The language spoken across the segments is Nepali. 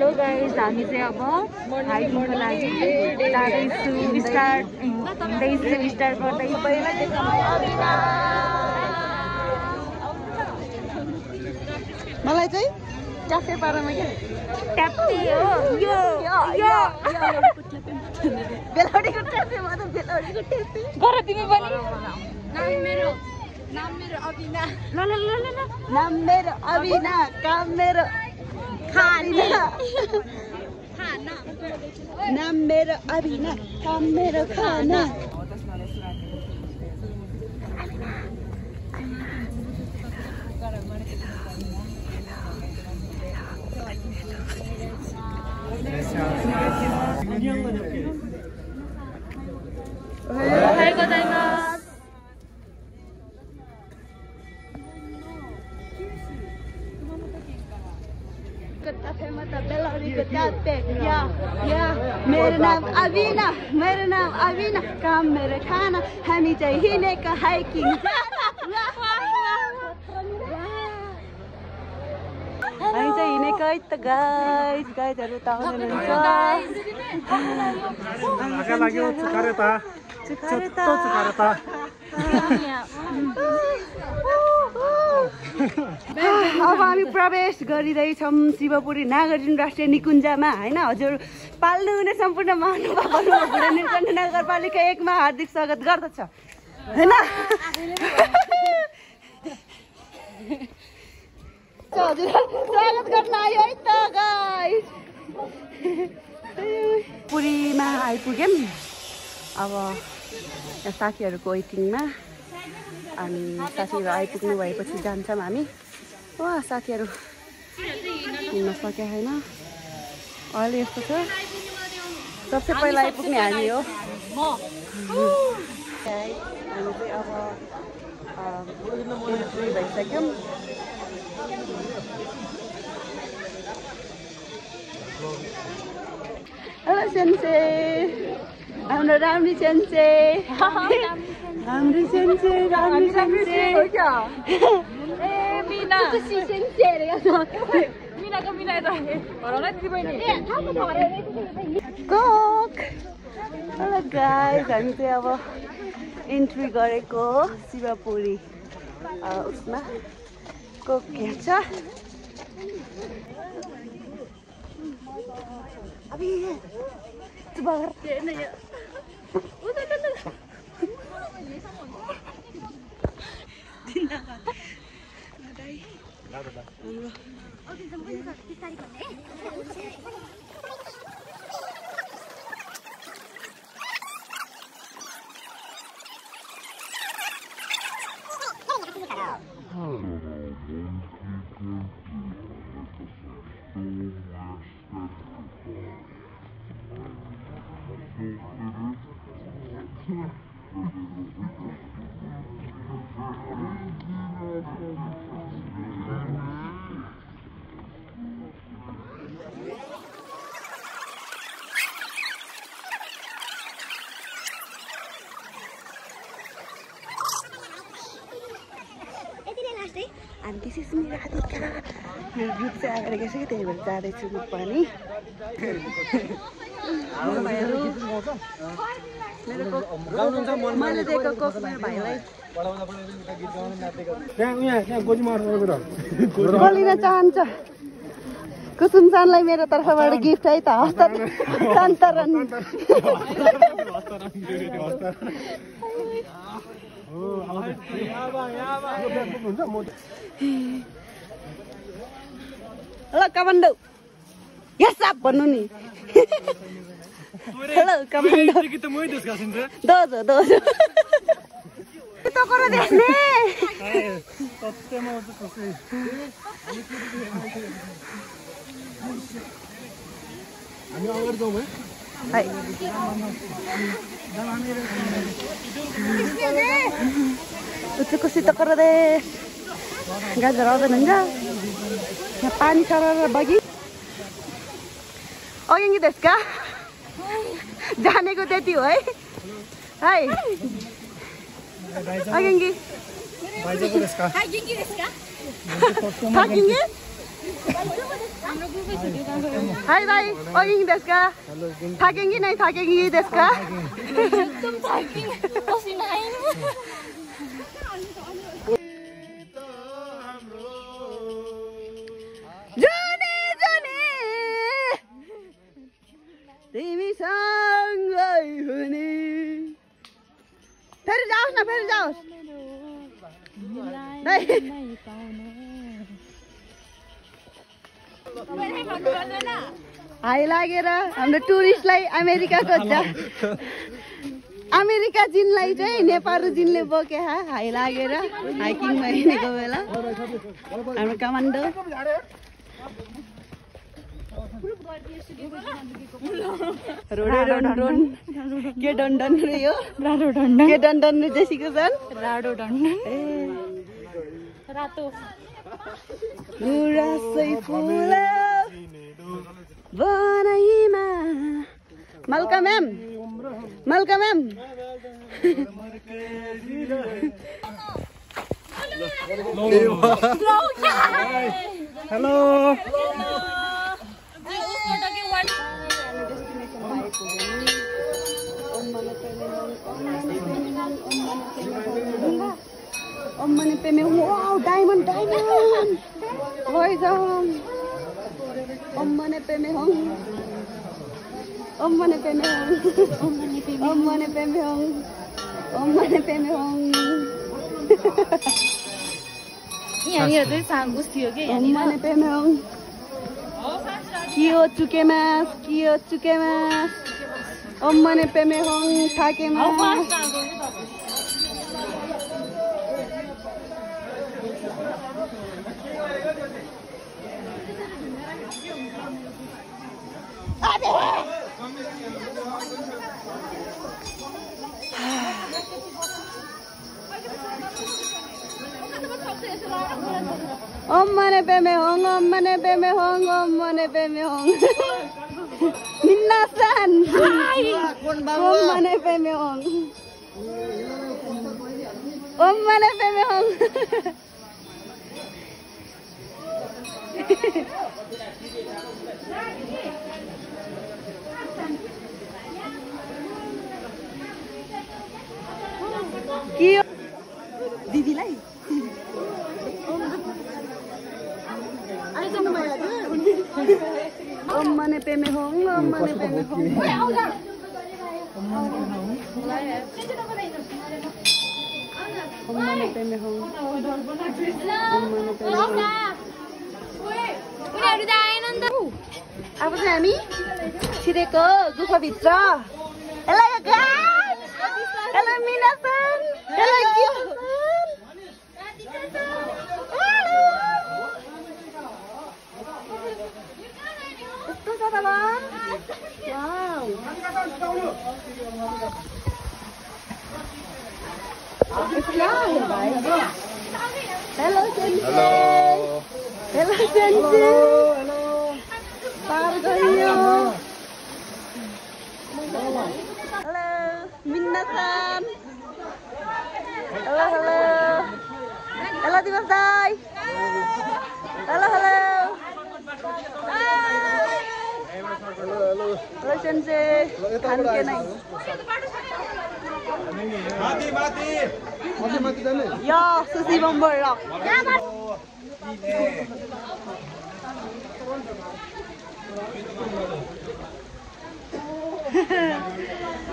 हेलो गाइस, हामी चाहिँ अब हाइकिङको लागि जाँदैछु। स्टार्ट गर्दै मलाई चाहिँ ट्याप्पे पारामा के ट्याप्पे हो यो बेलौडीको ट्याप्पे म त बेलौडीको ट्याप्पे गर तिमी पनि। नाम मेरो अबिना। ल ल ल ल नाम मेरो अबिना, काम मेरो खाना नाम मेरो अबिना, काम मेरो खाना। मेरो नाम अबिना, मेरो नाम अबिना, काम मेरो खाना। हामी चाहिँ हिँडेको हाइकिङ। हामी चाहिँ हिँडेको है त गाइजहरू त आउनुहुन्छ। अब हामी प्रवेश गरिँदैछौँ शिवपुरी नागार्जुन राष्ट्रिय निकुञ्जमा होइन। हजुर पाल्नु हुने सम्पूर्ण महानुभावहरू भुडा निर्कण्ठ नगरपालिका 1 मा हार्दिक स्वागत गर्दछ होइन। हजुर स्वागत गर्न आयो है त गाइस। पुरीमा आइपुग्यौँ अब साथीहरूको वेटिङमा। अनि साथीहरू आइपुग्नु भएपछि जान्छौँ हामी। वा साथीहरू हिँड्न सके छैन अहिले यस्तो छ। सबसे पहिला आइपुग्ने हामी हो। हामी चाहिँ अब एन्ट्री भइसक्यौँ। हेलो सेन्से, हाम्रो राम्री सेन्से, हाम्रो सेन्से राम्री सेन्से हो क्या? ए मिना सेन्से रे मिनाको मिना त हराउनै दिदी बहिनी कोक। हेलो गाइस, हामी चाहिँ अब एन्ट्री गरेको शिवपुरी उसमा कोक हेर्छ। अबि तुबार अनि दिस इज मेरो हातिका। मेरो ग्रुप चाहिँ अगाडि गइसक्यो, त्यही भएर जाँदैछु म पनि। मैले दिएको कोक मेरो भाइलाई बोलिन चाहन्छ। कुसुमसानलाई मेरो तर्फबाट गिफ्ट है त। हस्तान्तरण। हेलो कमान्डो, यस आप भन्नु नि। हेलो कमान्डो, दोजो दोजो तो करो देख्ने। उसको सीता कर दे गाजर आउँदैन नि। यहाँ पानी छ र बगी अगेङ्गी देशका जानेको त्यति हो है। हाई अगेङ्गी हाय भाइ ओगिङ देशका थाकेङ कि नै थाकेङ कि देशका जाने जाने तिमीसँगै हुने फेरि जाओस् न फेरि जाओस् हाई लागेर हाम्रो टुरिस्टलाई अमेरिका जिनलाई चाहिँ नेपाली जिनले बोके हाई लागेर हाइकिङमा हिँडेको बेला हाम्रो कमान्डो रोडोडन्डन के डन्डन रे यो के डन्डन रे जेसीको छन् राडो डन्डन रातो गुराँसै फुल बनाइमा मल्का म्याम हेलो अम्मने पेमे वाउ डायमन्ड लैजाउँ अम्मने पेमे हङ यहाँनिर चाहिँ साङ्गुस थियो कि अम्मने पेमे हङ कियो चुकेमास अम्मने पेमे हङ थाकेमा अम्मने पेमे हङ मिन्नासान अम्मने पेमे हङ के दिदीलाई अम्मने पेमे हङ अब चाहिँ हामी छिरेको गुफाभित्र हेलो मिनासन कस्तो छ त हेलो सेन्से पार गयो हेलो मिन्नासन हेलो दिवस दाई हेलो सेन्से खानु के नै या सुसी बम्बर rock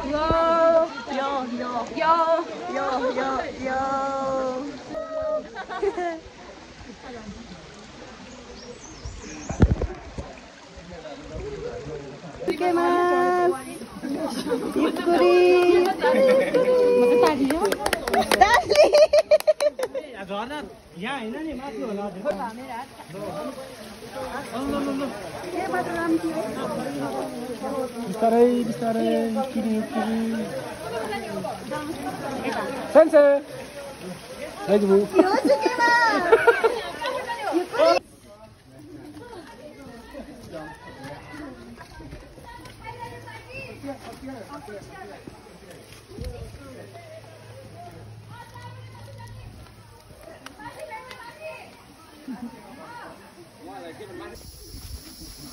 yo ¿Qué más? Yukuri. Dali. यहाँ होइन नि माथि होला बिस्तारै किरी सेन्से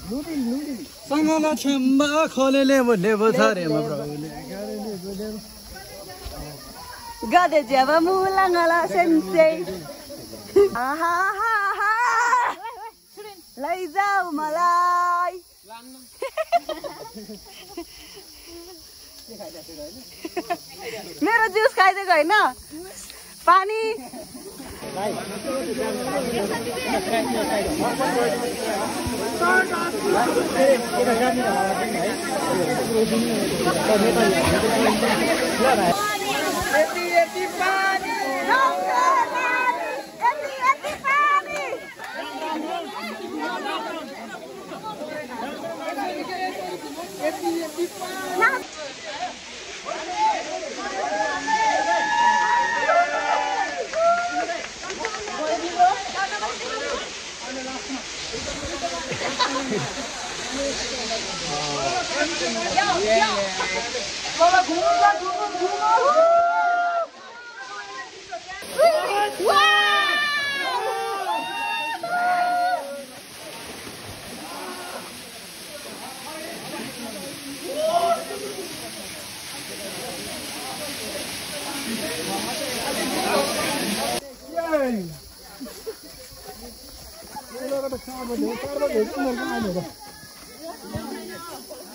सँगला छम्बा खोलेले भन्ने बथारेमा प्रभुले गदे जब मुलाङला सेन्से आहा हा हा लैजाऊ मलाई मेरो जुस खाइदिएको होइन पानी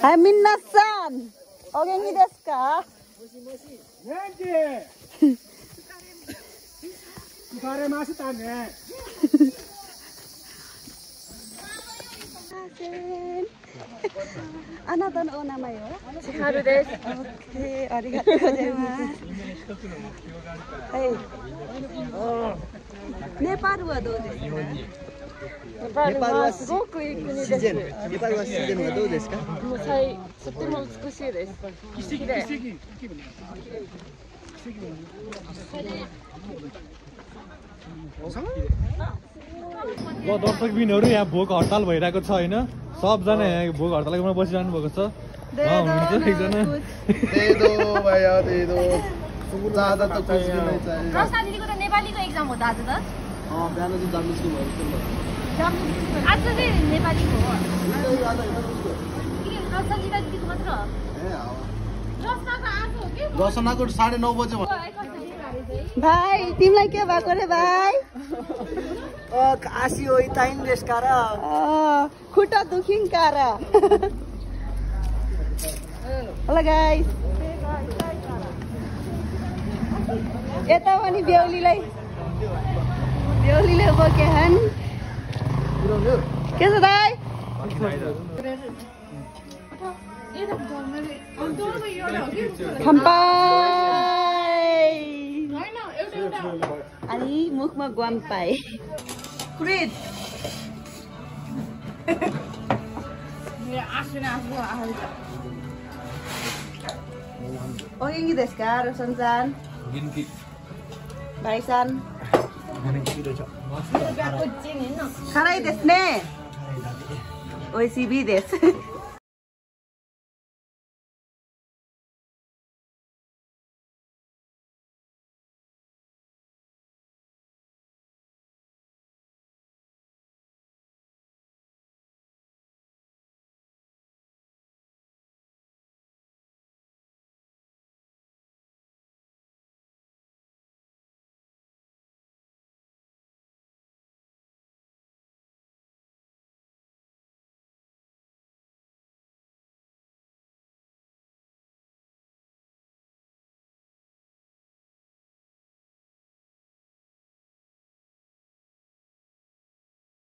Hai minasan, ogenki desu ka? Anata no onamae wa? Chiharu desu. Okay, arigatou gozaimasu. Hey. Nepal wa dou desu ka? ネパールはすごくいい国です。ネパールは自然はどうですか？もうとても美しいです。綺麗。ल दर्शकबिनहरु यहाँ भोक हडताल भइरहेको छ हैन सबजना यहाँ भोक हडतालमा बसिरहनु भएको छ हुनुहुन्छ एकजना दे दो भैया दे दो ज्यादा त कुछ भी नहीं चाहिए रस्ता दिदीको त नेपालीको एक्जाम हो त आज त बिहान चाहिँ जान्नु स्कुल आज चाहिँ नेपालीको हो रस्ता दिदीको मात्र हो रस्ताको आज हो के रसनाको 9:30 बजे भाइ तिमीलाई के भएको रे भाइ काशी होई टाइम देशकारा खुट्टा दुखिङ कारा हेलो गाइस यता पनि बेहुलीले बोके हन् के छ दाइ अनि मुखमा ग्वाम पाए क्रिट ओगेंगी desu ka, Rosan-san? Bai-san? Karai desu ne. Oishii desu.